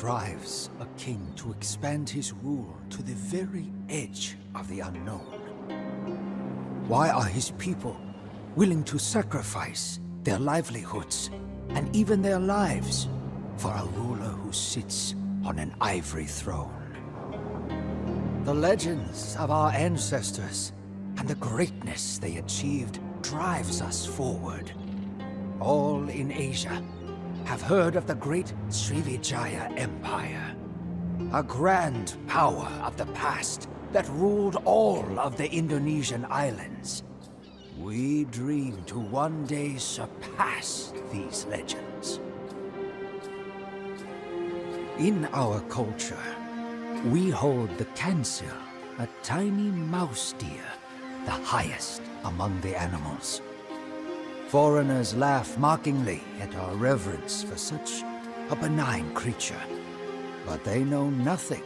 drives a king to expand his rule to the very edge of the unknown? Why are his people willing to sacrifice their livelihoods and even their lives for a ruler who sits on an ivory throne? The legends of our ancestors and the greatness they achieved drives us forward. All in Asia have heard of the great Srivijaya Empire, a grand power of the past that ruled all of the Indonesian islands. We dream to one day surpass these legends. In our culture, we hold the kansil, a tiny mouse deer, the highest among the animals. Foreigners laugh mockingly at our reverence for such a benign creature, but they know nothing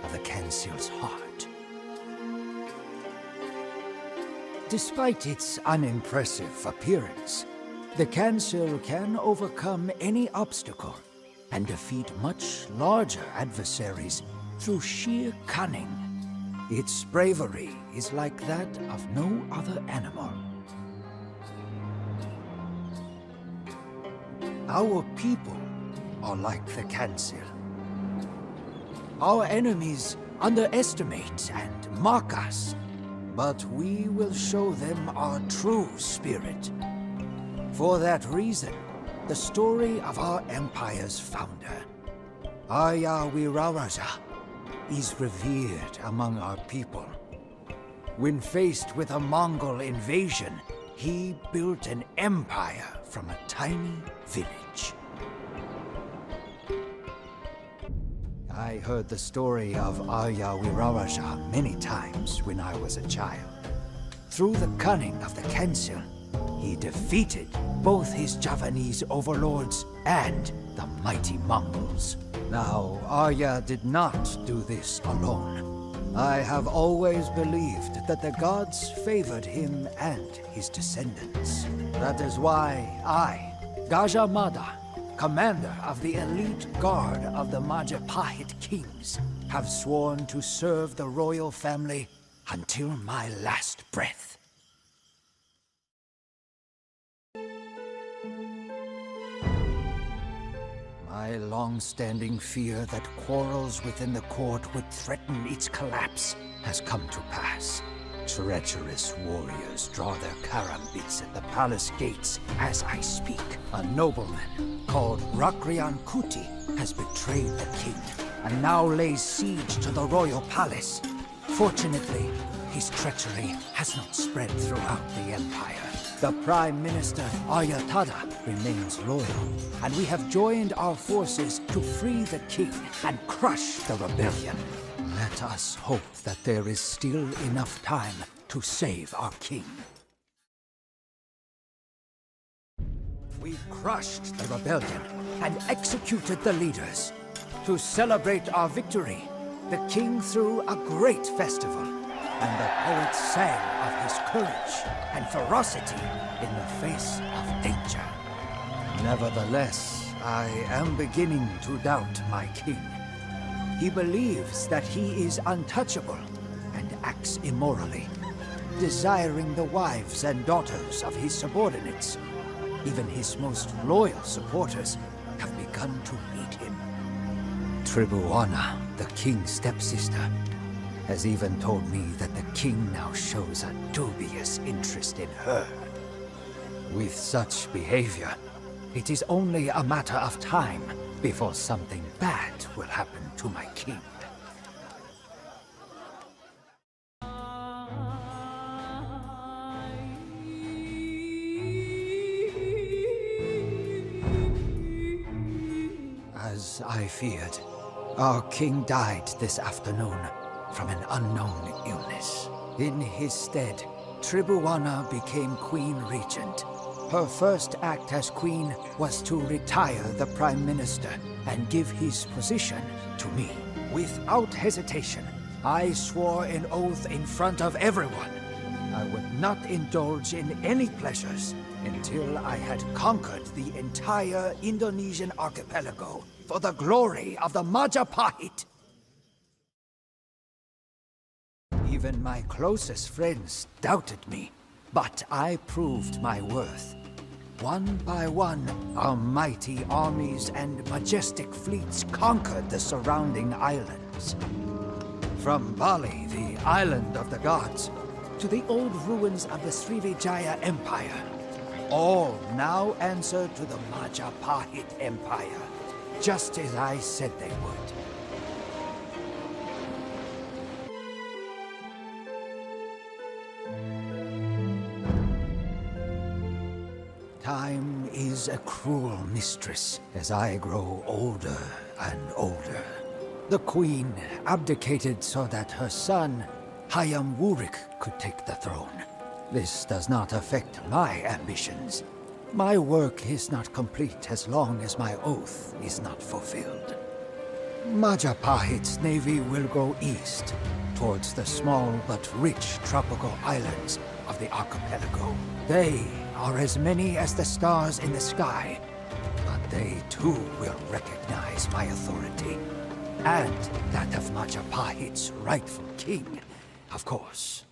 of the kansil's heart. Despite its unimpressive appearance, the kansil can overcome any obstacle and defeat much larger adversaries through sheer cunning. Its bravery is like that of no other animal. Our people are like the kansil. Our enemies underestimate and mock us, but we will show them our true spirit. For that reason, the story of our empire's founder, Arya Wiraraja, is revered among our people. When faced with a Mongol invasion, he built an empire from a tiny village. I heard the story of Arya Wiraraja many times when I was a child. Through the cunning of the kansil, he defeated both his Javanese overlords and the mighty Mongols. Now, Arya did not do this alone. I have always believed that the gods favored him and his descendants. That is why I, Gajah Mada, commander of the elite guard of the Majapahit kings, have sworn to serve the royal family until my last breath. My long-standing fear that quarrels within the court would threaten its collapse has come to pass. Treacherous warriors draw their karambits at the palace gates as I speak. A nobleman called Rakrian Kuti has betrayed the king and now lays siege to the royal palace. Fortunately, his treachery has not spread throughout the empire. The Prime Minister, Ayatada, remains loyal, and we have joined our forces to free the king and crush the rebellion. Let us hope that there is still enough time to save our king. We crushed the rebellion and executed the leaders. To celebrate our victory, the king threw a great festival, and the poets sang of his courage and ferocity in the face of danger. Nevertheless, I am beginning to doubt my king. He believes that he is untouchable and acts immorally, desiring the wives and daughters of his subordinates. Even his most loyal supporters have begun to hate him. Tribuana, the king's stepsister, has even told me that the king now shows a dubious interest in her. With such behavior, it is only a matter of time before something bad will happen to my king. As I feared, our king died this afternoon from an unknown illness. In his stead, Tribuana became Queen Regent. Her first act as queen was to retire the Prime Minister and give his position to me. Without hesitation, I swore an oath in front of everyone. I would not indulge in any pleasures until I had conquered the entire Indonesian archipelago for the glory of the Majapahit. Even my closest friends doubted me, but I proved my worth. One by one, our mighty armies and majestic fleets conquered the surrounding islands. From Bali, the island of the gods, to the old ruins of the Srivijaya Empire, all now answer to the Majapahit Empire, just as I said they would. Time is a cruel mistress as I grow older and older. The queen abdicated so that her son, Hayam Wuruk, could take the throne. This does not affect my ambitions. My work is not complete as long as my oath is not fulfilled. Majapahit's navy will go east, towards the small but rich tropical islands of the archipelago. They are as many as the stars in the sky, but they too will recognize my authority, and that of Majapahit's rightful king, of course.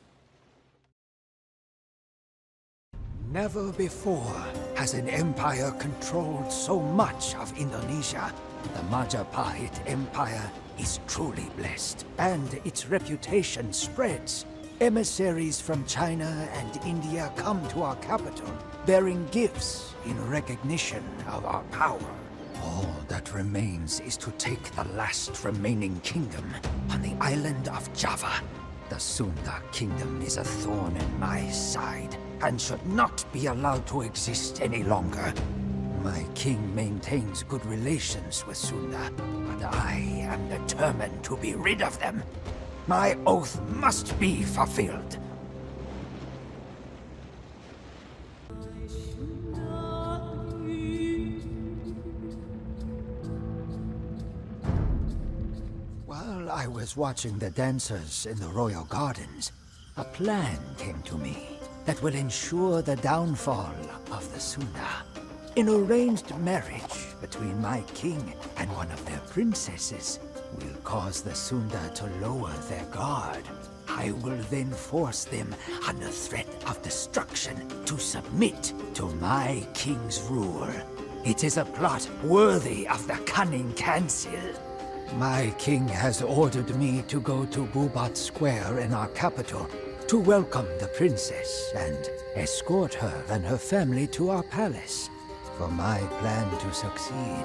Never before has an empire controlled so much of Indonesia. The Majapahit Empire is truly blessed, and its reputation spreads. Emissaries from China and India come to our capital, bearing gifts in recognition of our power. All that remains is to take the last remaining kingdom on the island of Java. The Sunda kingdom is a thorn in my side, and should not be allowed to exist any longer. My king maintains good relations with Sunda, but I am determined to be rid of them. My oath must be fulfilled. While I was watching the dancers in the royal gardens, a plan came to me that will ensure the downfall of the Sunda. An arranged marriage between my king and one of their princesses will cause the Sunda to lower their guard. I will then force them, under threat of destruction, to submit to my king's rule. It is a plot worthy of the cunning council. My king has ordered me to go to Bubat Square in our capital to welcome the princess and escort her and her family to our palace. For my plan to succeed,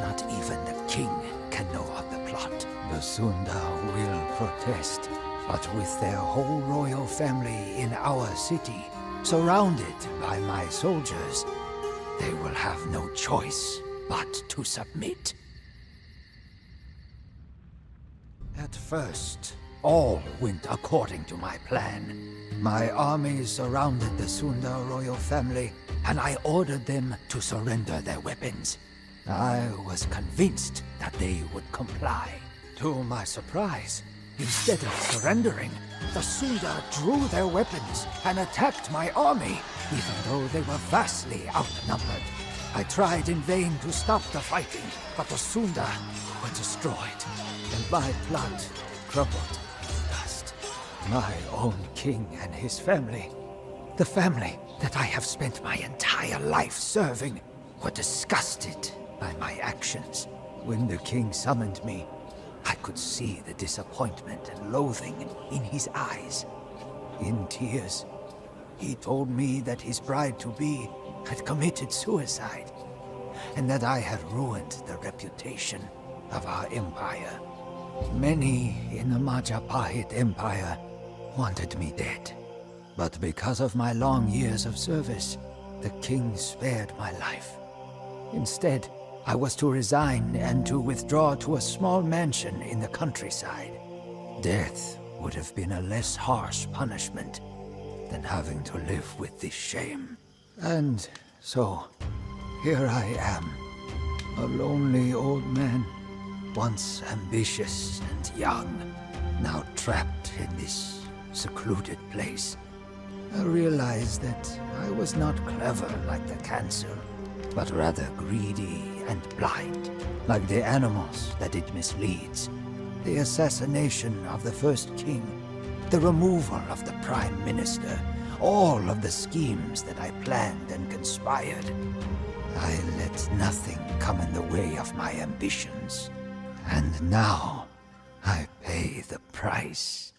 not even the king can know of the plot. The Sunda will protest, but with their whole royal family in our city, surrounded by my soldiers, they will have no choice but to submit. At first, all went according to my plan. My armies surrounded the Sunda royal family, and I ordered them to surrender their weapons. I was convinced that they would comply. To my surprise, instead of surrendering, the Sunda drew their weapons and attacked my army, even though they were vastly outnumbered. I tried in vain to stop the fighting, but the Sunda were destroyed, and my plot crumbled to dust. My own king and his family, the family that I have spent my entire life serving, were disgusted by my actions. When the king summoned me, I could see the disappointment and loathing in his eyes. In tears, he told me that his bride-to-be had committed suicide, and that I had ruined the reputation of our empire. Many in the Majapahit Empire wanted me dead, but because of my long years of service, the king spared my life. Instead, I was to resign and to withdraw to a small mansion in the countryside. Death would have been a less harsh punishment than having to live with this shame. And so, here I am, a lonely old man, once ambitious and young, now trapped in this secluded place. I realized that I was not clever like the council, but rather greedy and blind, like the animals that it misleads. The assassination of the first king, the removal of the prime minister, all of the schemes that I planned and conspired. I let nothing come in the way of my ambitions. And now I pay the price.